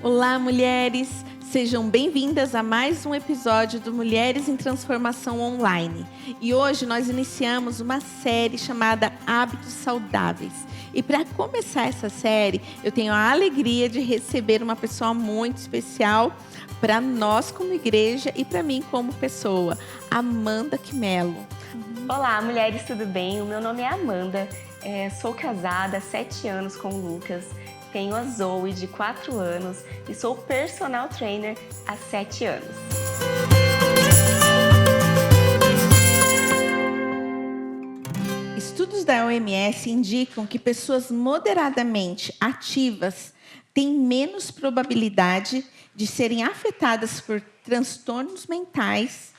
Olá, mulheres! Sejam bem-vindas a mais um episódio do Mulheres em Transformação Online. E hoje nós iniciamos uma série chamada Hábitos Saudáveis. E para começar essa série, eu tenho a alegria de receber uma pessoa muito especial para nós como igreja e para mim como pessoa, Amanda Quimelo. Olá, mulheres, tudo bem? O meu nome é Amanda, sou casada há 7 anos com o Lucas, tenho a Zoe de 4 anos e sou personal trainer há 7 anos. Estudos da OMS indicam que pessoas moderadamente ativas têm menos probabilidade de serem afetadas por transtornos mentais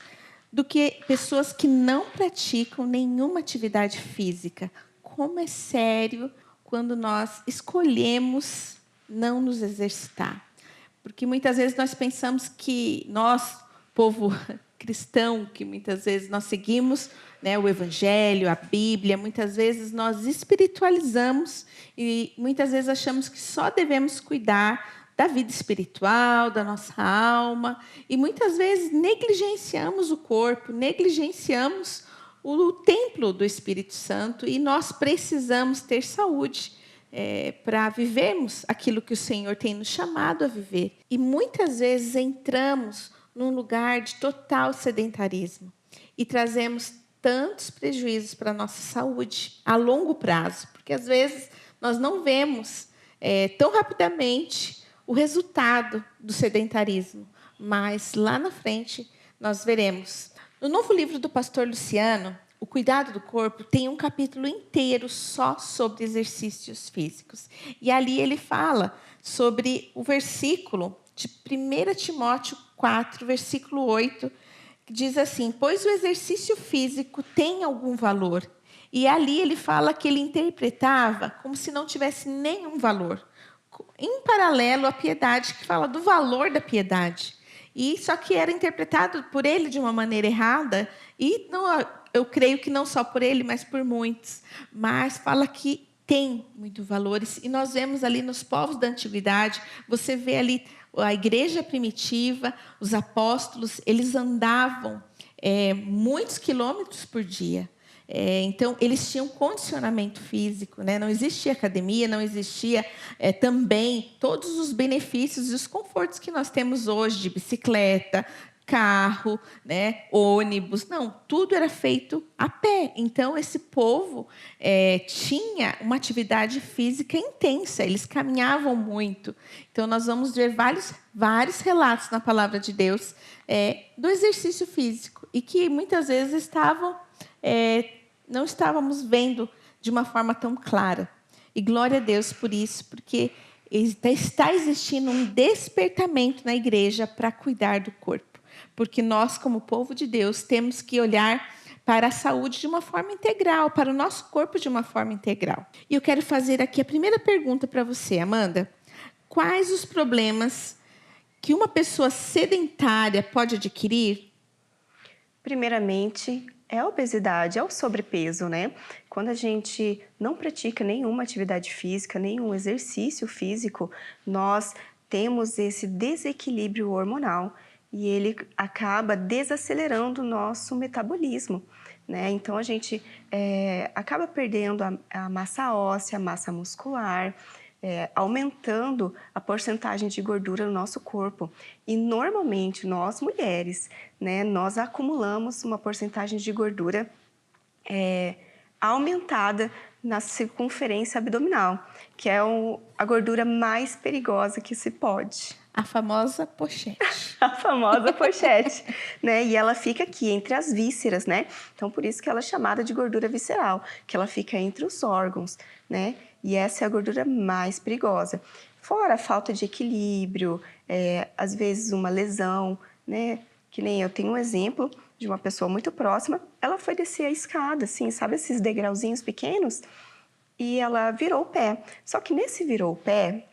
do que pessoas que não praticam nenhuma atividade física. Como é sério quando nós escolhemos não nos exercitar. Porque muitas vezes nós pensamos que nós, povo cristão, que muitas vezes nós seguimos, né, o Evangelho, a Bíblia, muitas vezes nós espiritualizamos e muitas vezes achamos que só devemos cuidar da vida espiritual, da nossa alma, e muitas vezes negligenciamos o corpo, negligenciamos o templo do Espírito Santo, e nós precisamos ter saúde para vivermos aquilo que o Senhor tem nos chamado a viver. E muitas vezes entramos num lugar de total sedentarismo e trazemos tantos prejuízos para a nossa saúde a longo prazo, porque às vezes nós não vemos tão rapidamente o resultado do sedentarismo, mas lá na frente nós veremos. No novo livro do pastor Luciano, O Cuidado do Corpo, tem um capítulo inteiro só sobre exercícios físicos. E ali ele fala sobre o versículo de 1 Timóteo 4, versículo 8, que diz assim: pois o exercício físico tem algum valor. E ali ele fala que ele interpretava como se não tivesse nenhum valor, em paralelo à piedade, que fala do valor da piedade. E só que era interpretado por ele de uma maneira errada, e não, eu creio que não só por ele, mas por muitos. Mas fala que tem muito valor. E nós vemos ali nos povos da antiguidade, você vê ali a igreja primitiva, os apóstolos, eles andavam muitos quilômetros por dia. Então, eles tinham condicionamento físico, né? Não existia academia, não existia também todos os benefícios e os confortos que nós temos hoje de bicicleta, carro, né? Ônibus. Não, tudo era feito a pé. Então, esse povo tinha uma atividade física intensa, eles caminhavam muito. Então, nós vamos ver vários relatos na palavra de Deus do exercício físico, e que muitas vezes não estávamos vendo de uma forma tão clara. E glória a Deus por isso, porque está existindo um despertamento na igreja para cuidar do corpo. Porque nós, como povo de Deus, temos que olhar para a saúde de uma forma integral, para o nosso corpo de uma forma integral. E eu quero fazer aqui a primeira pergunta para você, Amanda. Quais os problemas que uma pessoa sedentária pode adquirir? Primeiramente, é a obesidade, é o sobrepeso, né? Quando a gente não pratica nenhuma atividade física, nenhum exercício físico, nós temos esse desequilíbrio hormonal e ele acaba desacelerando o nosso metabolismo, né? Então, a gente acaba perdendo a massa óssea, a massa muscular, aumentando a porcentagem de gordura no nosso corpo. E normalmente nós mulheres, né, nós acumulamos uma porcentagem de gordura aumentada na circunferência abdominal, que é a gordura mais perigosa que se pode. A famosa pochete. A famosa pochete, né? E ela fica aqui entre as vísceras, né? Então, por isso que ela é chamada de gordura visceral, que ela fica entre os órgãos, né? E essa é a gordura mais perigosa. Fora a falta de equilíbrio, às vezes uma lesão, né? Que nem eu tenho um exemplo de uma pessoa muito próxima, ela foi descer a escada, assim, sabe esses degrauzinhos pequenos? E ela virou o pé. Só que nesse virou o pé,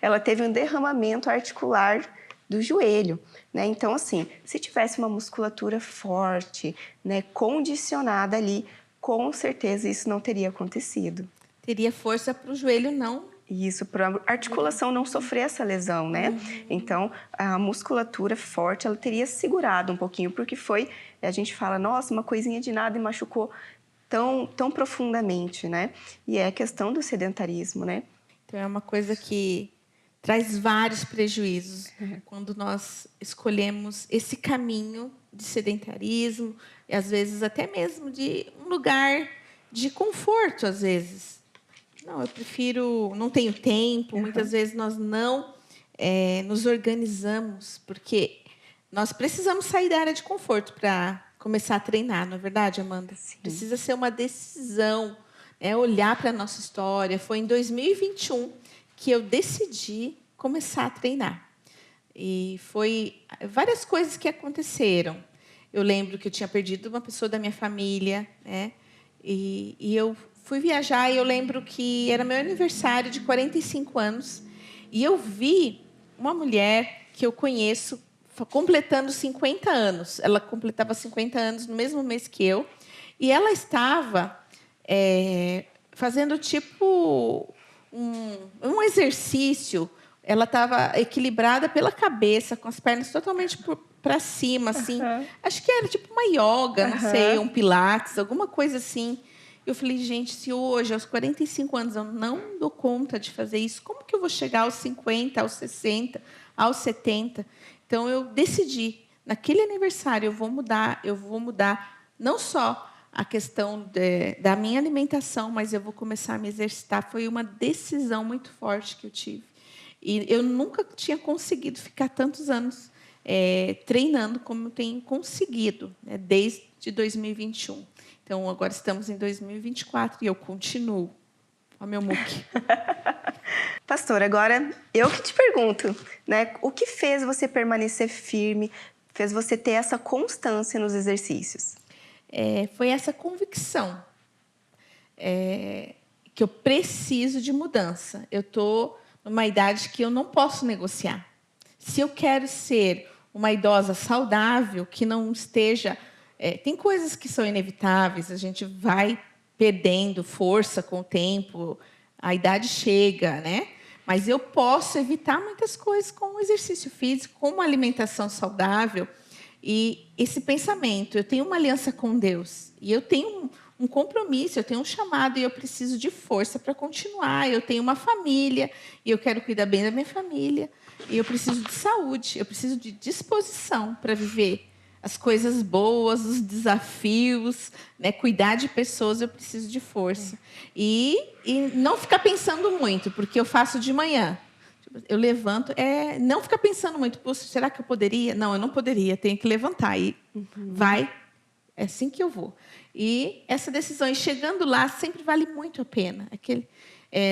ela teve um derramamento articular do joelho, né? Então, assim, se tivesse uma musculatura forte, né, condicionada ali, com certeza isso não teria acontecido. Teria força para o joelho não Isso, para a articulação não sofrer essa lesão, né? Então, a musculatura forte, ela teria segurado um pouquinho, porque a gente fala, nossa, uma coisinha de nada e machucou tão profundamente, né? E é a questão do sedentarismo, né? Então, é uma coisa que traz vários prejuízos quando nós escolhemos esse caminho de sedentarismo, e às vezes até mesmo de um lugar de conforto, às vezes. Não, eu prefiro, não tenho tempo, muitas vezes nós não nos organizamos, porque nós precisamos sair da área de conforto para começar a treinar, não é verdade, Amanda? Sim. Precisa ser uma decisão, olhar para a nossa história. Foi em 2021 que eu decidi começar a treinar. E foi várias coisas que aconteceram. Eu lembro que eu tinha perdido uma pessoa da minha família, né? E eu fui viajar e eu lembro que era meu aniversário de 45 anos. E eu vi uma mulher que eu conheço completando 50 anos. Ela completava 50 anos no mesmo mês que eu. E ela estava fazendo tipo um exercício. Ela estava equilibrada pela cabeça, com as pernas totalmente para cima, assim. Acho que era tipo uma yoga, não sei, um pilates, alguma coisa assim. Eu falei, gente, se hoje, aos 45 anos, eu não dou conta de fazer isso, como que eu vou chegar aos 50, aos 60, aos 70? Então, eu decidi, naquele aniversário, eu vou mudar não só a questão da minha alimentação, mas eu vou começar a me exercitar. Foi uma decisão muito forte que eu tive. E eu nunca tinha conseguido ficar tantos anos treinando como eu tenho conseguido, né, desde 2021. Então, agora estamos em 2024 e eu continuo. Olha meu muque. Pastor, agora eu que te pergunto, né? O que fez você permanecer firme, fez você ter essa constância nos exercícios? Foi essa convicção que eu preciso de mudança. Eu estou numa idade que eu não posso negociar. Se eu quero ser uma idosa saudável, que não esteja... tem coisas que são inevitáveis, a gente vai perdendo força com o tempo, a idade chega, né? Mas eu posso evitar muitas coisas com o exercício físico, com uma alimentação saudável. E esse pensamento, eu tenho uma aliança com Deus, e eu tenho um compromisso, eu tenho um chamado, e eu preciso de força para continuar. Eu tenho uma família, e eu quero cuidar bem da minha família. E eu preciso de saúde, eu preciso de disposição para viver as coisas boas, os desafios, né? Cuidar de pessoas, eu preciso de força. E não ficar pensando muito, porque eu faço de manhã. Eu levanto, não ficar pensando muito, poxa, será que eu poderia? Não, eu não poderia, tenho que levantar. E vai, é assim que eu vou. E essa decisão, e chegando lá, sempre vale muito a pena.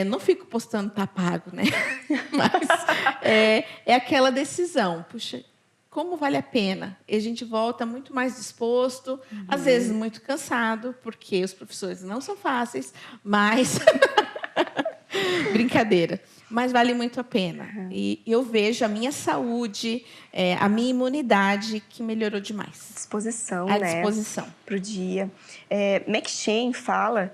Não fico postando tá pago, né? Mas é aquela decisão. Puxa, como vale a pena? E a gente volta muito mais disposto, às vezes muito cansado, porque os professores não são fáceis, mas... Brincadeira. Mas vale muito a pena. E eu vejo a minha saúde, a minha imunidade, que melhorou demais. Disposição, A né? disposição. Para o dia. McCheyne fala,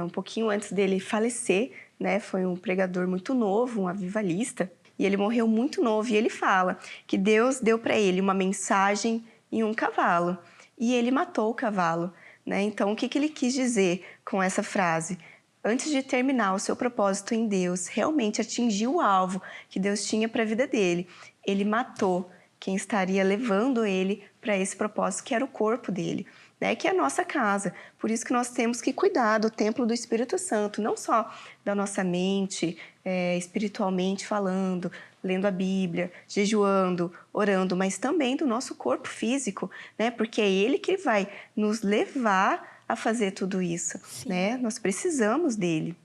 um pouquinho antes dele falecer, né? Foi um pregador muito novo, um avivalista, e ele morreu muito novo. E ele fala que Deus deu para ele uma mensagem em um cavalo, e ele matou o cavalo, né? Então, o que ele quis dizer com essa frase? Antes de terminar o seu propósito em Deus, realmente atingir o alvo que Deus tinha para a vida dele, ele matou quem estaria levando ele para esse propósito, que era o corpo dele, né? Que é a nossa casa. Por isso que nós temos que cuidar do templo do Espírito Santo, não só da nossa mente, espiritualmente falando, lendo a Bíblia, jejuando, orando, mas também do nosso corpo físico, né? Porque é ele que vai nos levar a fazer tudo isso, né? Nós precisamos dele.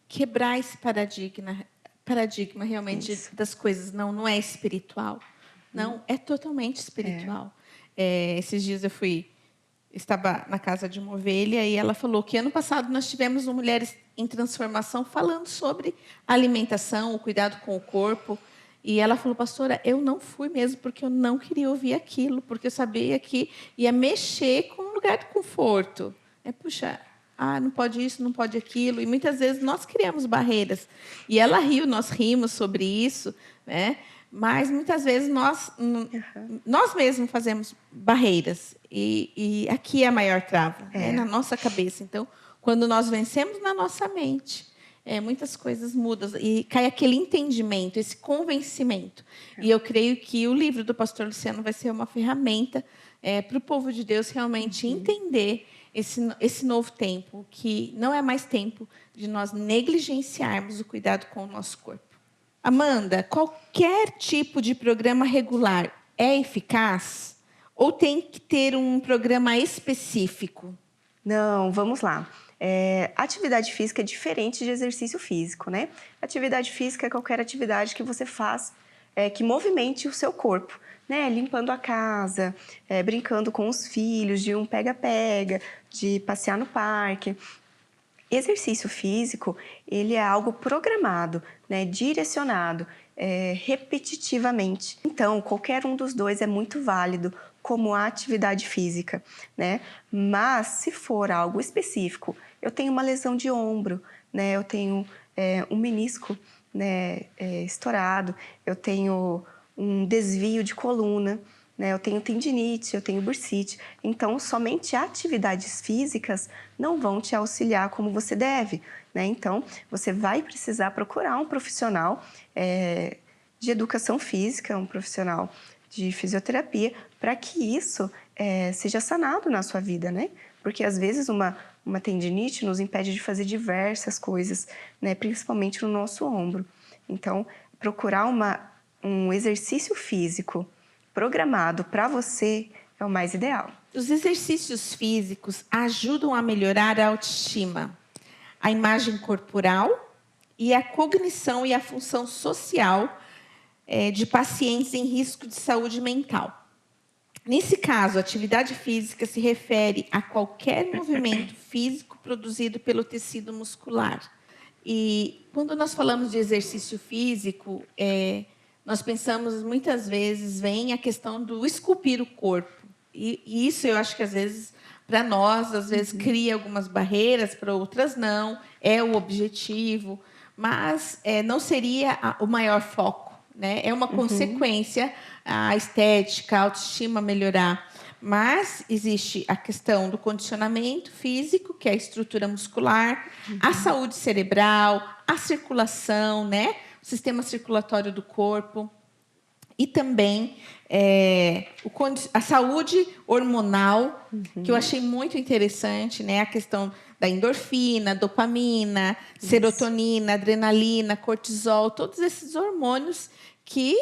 Quebrar esse paradigma realmente das coisas. Não é espiritual. Não, é totalmente espiritual. Esses dias eu estava na casa de uma ovelha e ela falou que ano passado nós tivemos uma Mulheres em Transformação falando sobre alimentação, o cuidado com o corpo. E ela falou, pastora, eu não fui mesmo porque eu não queria ouvir aquilo, porque eu sabia que ia mexer com um lugar de conforto. Puxa, Ah, não pode isso, não pode aquilo. E muitas vezes nós criamos barreiras. E ela riu, nós rimos sobre isso, né? Mas muitas vezes nós mesmos fazemos barreiras. E aqui é a maior trava, né? Na nossa cabeça. Então, quando nós vencemos na nossa mente, muitas coisas mudam e cai aquele entendimento, esse convencimento. E eu creio que o livro do pastor Luciano vai ser uma ferramenta para o povo de Deus realmente entender esse novo tempo, que não é mais tempo de nós negligenciarmos o cuidado com o nosso corpo. Amanda, qualquer tipo de programa regular é eficaz? Ou tem que ter um programa específico? Não, vamos lá. Atividade física é diferente de exercício físico, né? Atividade física é qualquer atividade que você faz que movimente o seu corpo, né? Limpando a casa, brincando com os filhos, de um pega-pega, de passear no parque. Exercício físico, ele é algo programado, né? Direcionado, repetitivamente. Então, qualquer um dos dois é muito válido como atividade física, né? Mas, se for algo específico, eu tenho uma lesão de ombro, né? Eu tenho um menisco, né, estourado, eu tenho um desvio de coluna, né? Eu tenho tendinite, eu tenho bursite. Então, somente atividades físicas não vão te auxiliar como você deve, né? Então, você vai precisar procurar um profissional de educação física, um profissional de fisioterapia, para que isso seja sanado na sua vida, né? Porque, às vezes, uma tendinite nos impede de fazer diversas coisas, né? Principalmente no nosso ombro. Então, procurar um exercício físico programado para você é o mais ideal. Os exercícios físicos ajudam a melhorar a autoestima, a imagem corporal e a cognição e a função social de pacientes em risco de saúde mental. Nesse caso, a atividade física se refere a qualquer movimento físico produzido pelo tecido muscular. E quando nós falamos de exercício físico, nós pensamos muitas vezes, vem a questão do esculpir o corpo. E isso eu acho que às vezes, para nós, às vezes cria algumas barreiras, para outras não, é o objetivo, mas não seria o maior foco, né? É uma consequência, a estética, a autoestima melhorar. Mas existe a questão do condicionamento físico, que é a estrutura muscular, a saúde cerebral, a circulação, né? O sistema circulatório do corpo. E também a saúde hormonal, que eu achei muito interessante, né? A questão da endorfina, dopamina, serotonina, adrenalina, cortisol, todos esses hormônios que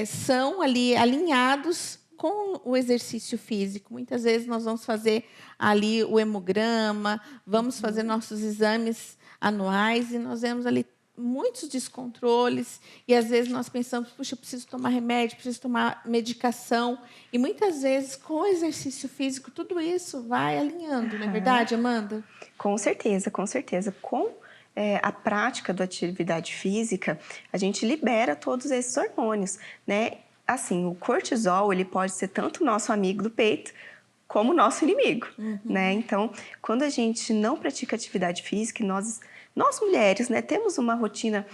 são ali alinhados com o exercício físico. Muitas vezes nós vamos fazer ali o hemograma, vamos fazer nossos exames anuais e nós vemos ali muitos descontroles e às vezes nós pensamos, puxa, eu preciso tomar remédio, preciso tomar medicação e muitas vezes com o exercício físico tudo isso vai alinhando, não é verdade, Amanda? Com certeza, com certeza. Com a prática da atividade física, a gente libera todos esses hormônios, né? Assim, o cortisol, ele pode ser tanto nosso amigo do peito, como nosso inimigo, né? Então, quando a gente não pratica atividade física, nós mulheres, né, temos uma rotina,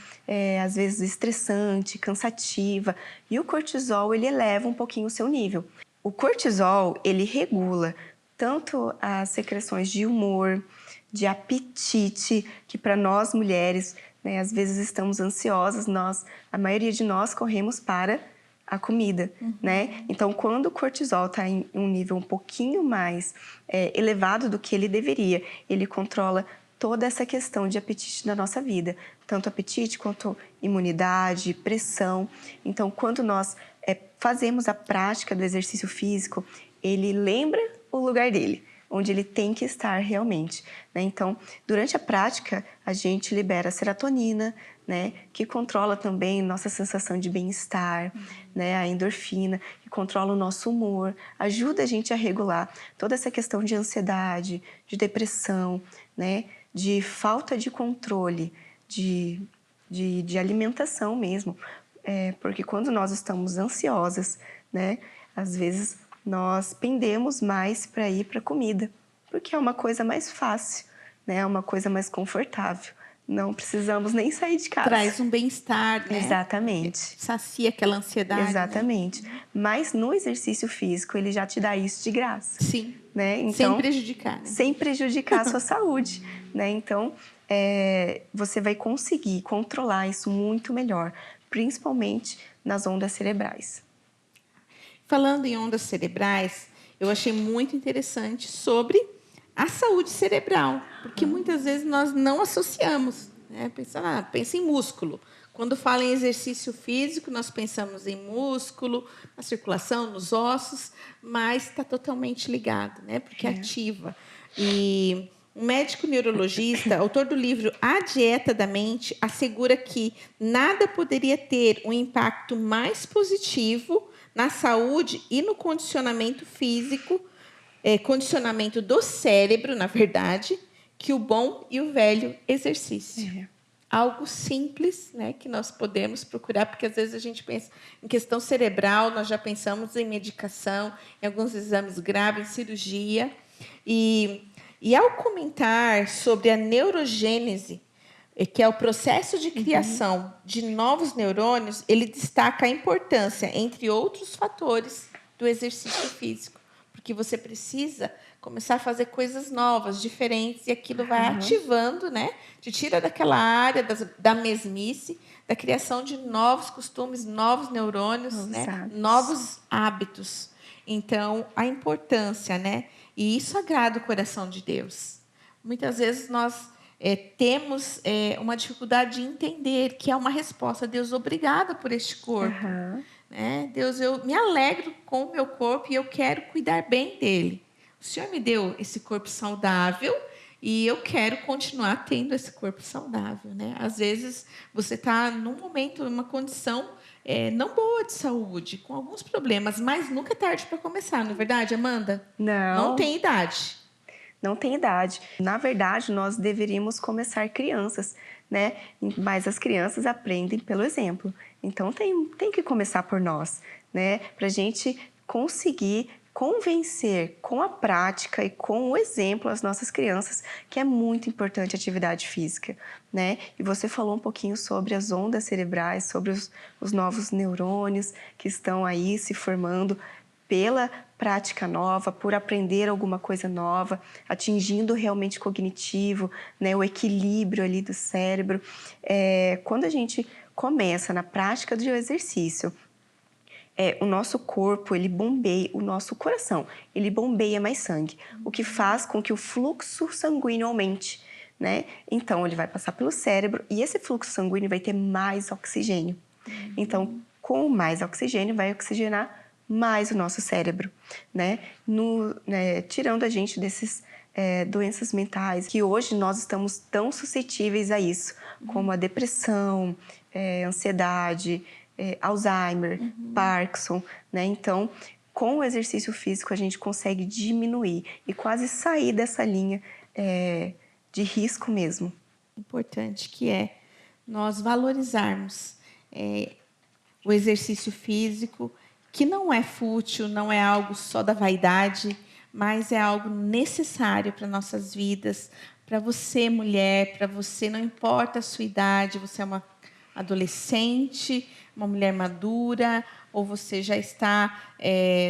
às vezes, estressante, cansativa, e o cortisol, ele eleva um pouquinho o seu nível. O cortisol, ele regula tanto as secreções de humor, de apetite, que para nós mulheres, né, às vezes estamos ansiosas, a maioria de nós corremos para a comida, né? Então, quando o cortisol está em um nível um pouquinho mais elevado do que ele deveria, ele controla toda essa questão de apetite na nossa vida, tanto apetite quanto imunidade, pressão. Então, quando nós fazemos a prática do exercício físico, ele lembra o lugar dele, onde ele tem que estar realmente, né? Então, durante a prática, a gente libera serotonina, né, que controla também nossa sensação de bem-estar, né, a endorfina, que controla o nosso humor, ajuda a gente a regular toda essa questão de ansiedade, de depressão, né, de falta de controle, de alimentação mesmo. Porque quando nós estamos ansiosas, né, às vezes nós pendemos mais para ir para a comida, porque é uma coisa mais fácil, né? É uma coisa mais confortável. Não precisamos nem sair de casa. Traz um bem-estar, né? Exatamente. Sacia aquela ansiedade, Exatamente. né? Mas no exercício físico, ele já te dá isso de graça. Sim. Né? Então, sem prejudicar, né? Sem prejudicar a sua saúde, né? Então, você vai conseguir controlar isso muito melhor, principalmente nas ondas cerebrais. Falando em ondas cerebrais, eu achei muito interessante sobre a saúde cerebral, porque muitas vezes nós não associamos, né? Pensa em músculo. Quando fala em exercício físico, nós pensamos em músculo, na circulação, nos ossos, mas está totalmente ligado, né? Porque ativa. E um médico neurologista, autor do livro A Dieta da Mente, assegura que nada poderia ter um impacto mais positivo na saúde e no condicionamento físico, condicionamento do cérebro, na verdade, que o bom e o velho exercício. Algo simples, né, que nós podemos procurar, porque às vezes a gente pensa em questão cerebral, nós já pensamos em medicação, em alguns exames graves, em cirurgia. E ao comentar sobre a neurogênese, que é o processo de criação de novos neurônios, ele destaca a importância, entre outros fatores, do exercício físico. Porque você precisa começar a fazer coisas novas, diferentes, e aquilo vai ativando, né? Te tira daquela área da mesmice, da criação de novos costumes, novos neurônios, né? Novos hábitos. Então, a importância, né? E isso agrada o coração de Deus. Muitas vezes nós temos uma dificuldade de entender que é uma resposta. Deus, obrigada por este corpo. Né? Deus, eu me alegro com o meu corpo e eu quero cuidar bem dele. O Senhor me deu esse corpo saudável e eu quero continuar tendo esse corpo saudável. Né? Às vezes, você está num momento, numa condição não boa de saúde, com alguns problemas, mas nunca é tarde para começar, não é verdade, Amanda? Não tem idade. Não tem idade. Na verdade, nós deveríamos começar crianças, né? Mas as crianças aprendem pelo exemplo. Então, tem que começar por nós, né? Para a gente conseguir convencer com a prática e com o exemplo as nossas crianças que é muito importante a atividade física, né? E você falou um pouquinho sobre as ondas cerebrais, sobre os novos neurônios que estão aí se formando pela prática nova, por aprender alguma coisa nova, atingindo realmente cognitivo, né, o equilíbrio ali do cérebro. Quando a gente começa na prática do exercício, o nosso corpo, ele bombeia, o nosso coração, ele bombeia mais sangue, o que faz com que o fluxo sanguíneo aumente, né? Então, ele vai passar pelo cérebro e esse fluxo sanguíneo vai ter mais oxigênio. Então, com mais oxigênio, vai oxigenar mais o nosso cérebro, né? Tirando a gente desses doenças mentais, que hoje nós estamos tão suscetíveis a isso, como a depressão, ansiedade, Alzheimer, Parkinson, né? Então, com o exercício físico, a gente consegue diminuir e quase sair dessa linha de risco mesmo. Importante que é nós valorizarmos o exercício físico, que não é fútil, não é algo só da vaidade, mas é algo necessário para nossas vidas, para você, mulher, para você, não importa a sua idade, você é uma adolescente, uma mulher madura, ou você já está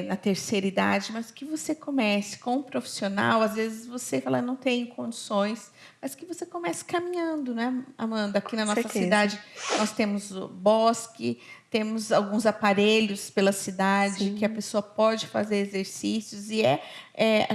na terceira idade, mas que você comece com um profissional. Às vezes você fala, não tenho condições, mas que você comece caminhando, né, Amanda? Aqui na nossa cidade nós temos o bosque, temos alguns aparelhos pela cidade que a pessoa pode fazer exercícios e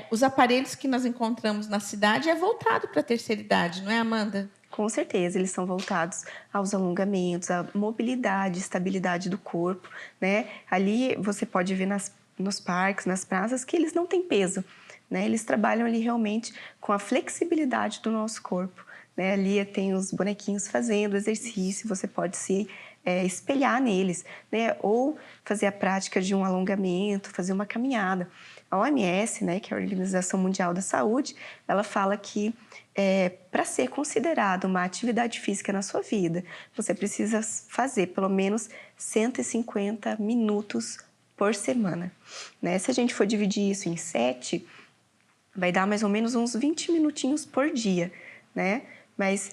os aparelhos que nós encontramos na cidade é voltado para a terceira idade, não é, Amanda? Com certeza, eles são voltados aos alongamentos, à mobilidade, estabilidade do corpo, né? Ali você pode ver nos parques, nas praças, que eles não têm peso, né? Eles trabalham ali realmente com a flexibilidade do nosso corpo, né? Ali tem os bonequinhos fazendo exercício, você pode se espelhar neles, né? Ou fazer a prática de um alongamento, fazer uma caminhada. A OMS, né, que é a Organização Mundial da Saúde, ela fala que para ser considerado uma atividade física na sua vida, você precisa fazer pelo menos 150 minutos por semana, né? Se a gente for dividir isso em 7, vai dar mais ou menos uns 20 minutinhos por dia, né? Mas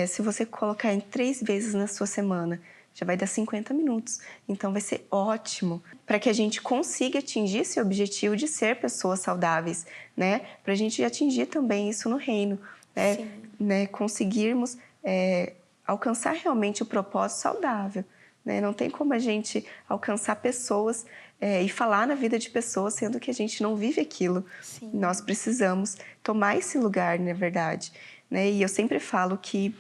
se você colocar em 3 vezes na sua semana, já vai dar 50 minutos. Então, vai ser ótimo para que a gente consiga atingir esse objetivo de ser pessoas saudáveis, né? Para a gente atingir também isso no reino, né? Conseguirmos alcançar realmente o propósito saudável, né? Não tem como a gente alcançar pessoas e falar na vida de pessoas, sendo que a gente não vive aquilo. Sim. Nós precisamos tomar esse lugar, na verdade, né? E eu sempre falo que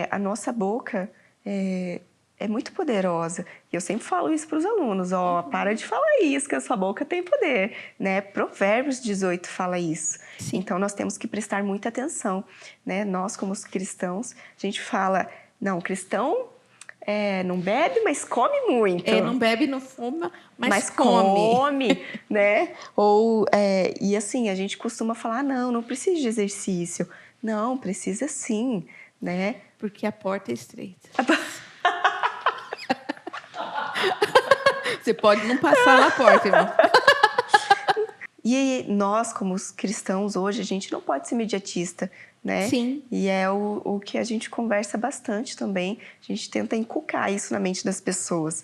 a nossa boca é muito poderosa. E eu sempre falo isso para os alunos, para de falar isso, que a sua boca tem poder, né? Provérbios 18 fala isso. Sim. Então, nós temos que prestar muita atenção, né? Nós, como os cristãos, a gente fala, não, cristão não bebe, mas come muito. Não bebe, não fuma, mas come, né? E assim, a gente costuma falar, não precisa de exercício. Não, precisa sim, né? Porque a porta é estreita. Você pode não passar na porta, irmão. E nós, como os cristãos hoje, a gente não pode ser imediatista, né? Sim. E é o que a gente conversa bastante também. A gente tenta inculcar isso na mente das pessoas.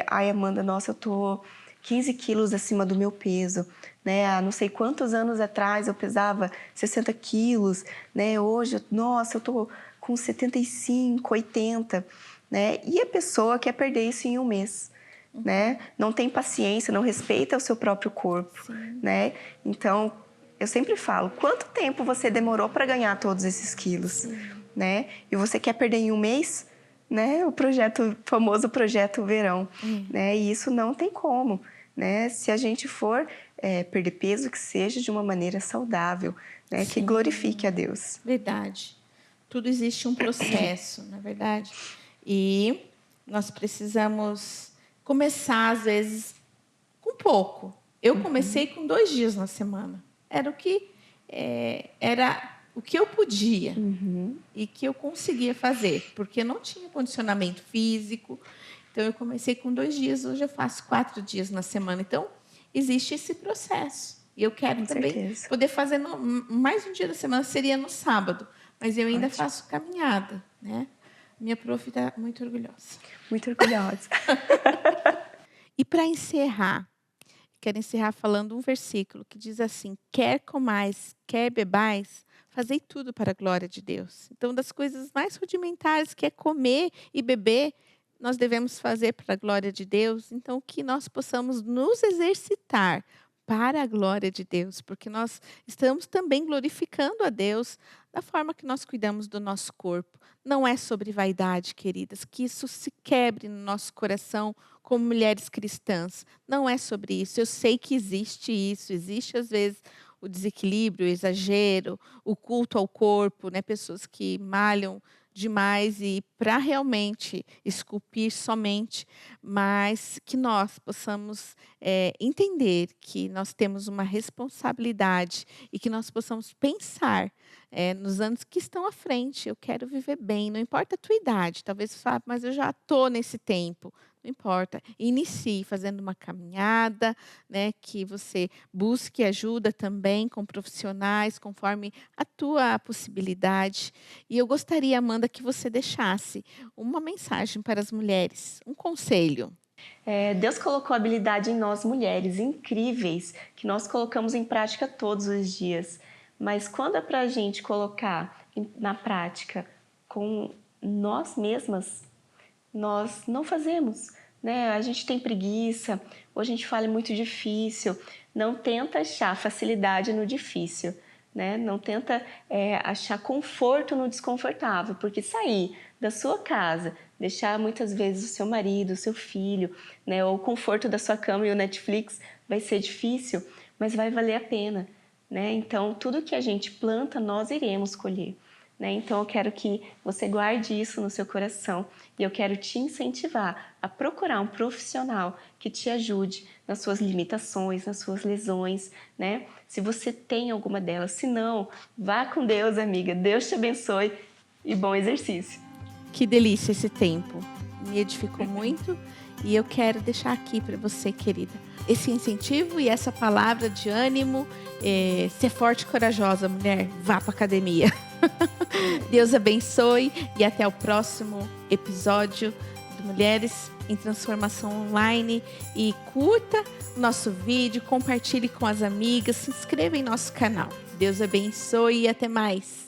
Ai, Amanda, nossa, eu tô 15 quilos acima do meu peso, né? Há não sei quantos anos atrás eu pesava 60 quilos, né? Hoje, nossa, eu tô com 75, 80, né? E a pessoa quer perder isso em um mês, né? Não tem paciência, não respeita o seu próprio corpo, Sim. né? Então, eu sempre falo, quanto tempo você demorou para ganhar todos esses quilos, né? E você quer perder em um mês, né? O famoso projeto verão, né? E isso não tem como, né? Se a gente for perder peso, que seja de uma maneira saudável, né? Que glorifique a Deus. Verdade. Tudo existe um processo, na verdade. E nós precisamos começar, às vezes, com pouco. Eu comecei com 2 dias na semana. Era o que eu podia e que eu conseguia fazer, porque eu não tinha condicionamento físico. Então, eu comecei com 2 dias, hoje eu faço 4 dias na semana. Então, existe esse processo. E eu quero também poder fazer mais um dia da semana, seria no sábado. Mas eu ainda faço caminhada, né? Minha prof está muito orgulhosa. Muito orgulhosa. E para encerrar, quero encerrar falando um versículo que diz assim: quer comais, quer bebais, fazei tudo para a glória de Deus. Então, das coisas mais rudimentares que é comer e beber, nós devemos fazer para a glória de Deus. Então, que nós possamos nos exercitar para a glória de Deus, porque nós estamos também glorificando a Deus da forma que nós cuidamos do nosso corpo. Não é sobre vaidade, queridas, que isso se quebre no nosso coração como mulheres cristãs. Não é sobre isso. Eu sei que existe isso, existe às vezes o desequilíbrio, o exagero, o culto ao corpo, né? Pessoas que malham demais e para realmente esculpir somente, mas que nós possamos entender que nós temos uma responsabilidade e que nós possamos pensar nos anos que estão à frente. Eu quero viver bem, não importa a tua idade, talvez você fale, mas eu já estou nesse tempo. Não importa, inicie fazendo uma caminhada, né, que você busque ajuda também com profissionais, conforme a tua possibilidade. E eu gostaria, Amanda, que você deixasse uma mensagem para as mulheres, um conselho. Deus colocou habilidade em nós mulheres incríveis, que nós colocamos em prática todos os dias. Mas quando é para a gente colocar na prática com nós mesmas, nós não fazemos, né? A gente tem preguiça, ou a gente fala muito difícil. Não tenta achar facilidade no difícil, né? Não tenta achar conforto no desconfortável, porque sair da sua casa, deixar muitas vezes o seu marido, o seu filho, né? Ou o conforto da sua cama e o Netflix vai ser difícil, mas vai valer a pena, né? Então, tudo que a gente planta, nós iremos colher. Né? Então, eu quero que você guarde isso no seu coração e eu quero te incentivar a procurar um profissional que te ajude nas suas limitações, nas suas lesões, né? Se você tem alguma delas, se não, vá com Deus, amiga. Deus te abençoe e bom exercício. Que delícia esse tempo. Me edificou muito e eu quero deixar aqui para você, querida, esse incentivo e essa palavra de ânimo. Ser forte e corajosa, mulher. Vá para academia. Deus abençoe e até o próximo episódio do Mulheres em Transformação Online. E curta o nosso vídeo, compartilhe com as amigas, se inscreva em nosso canal. Deus abençoe e até mais.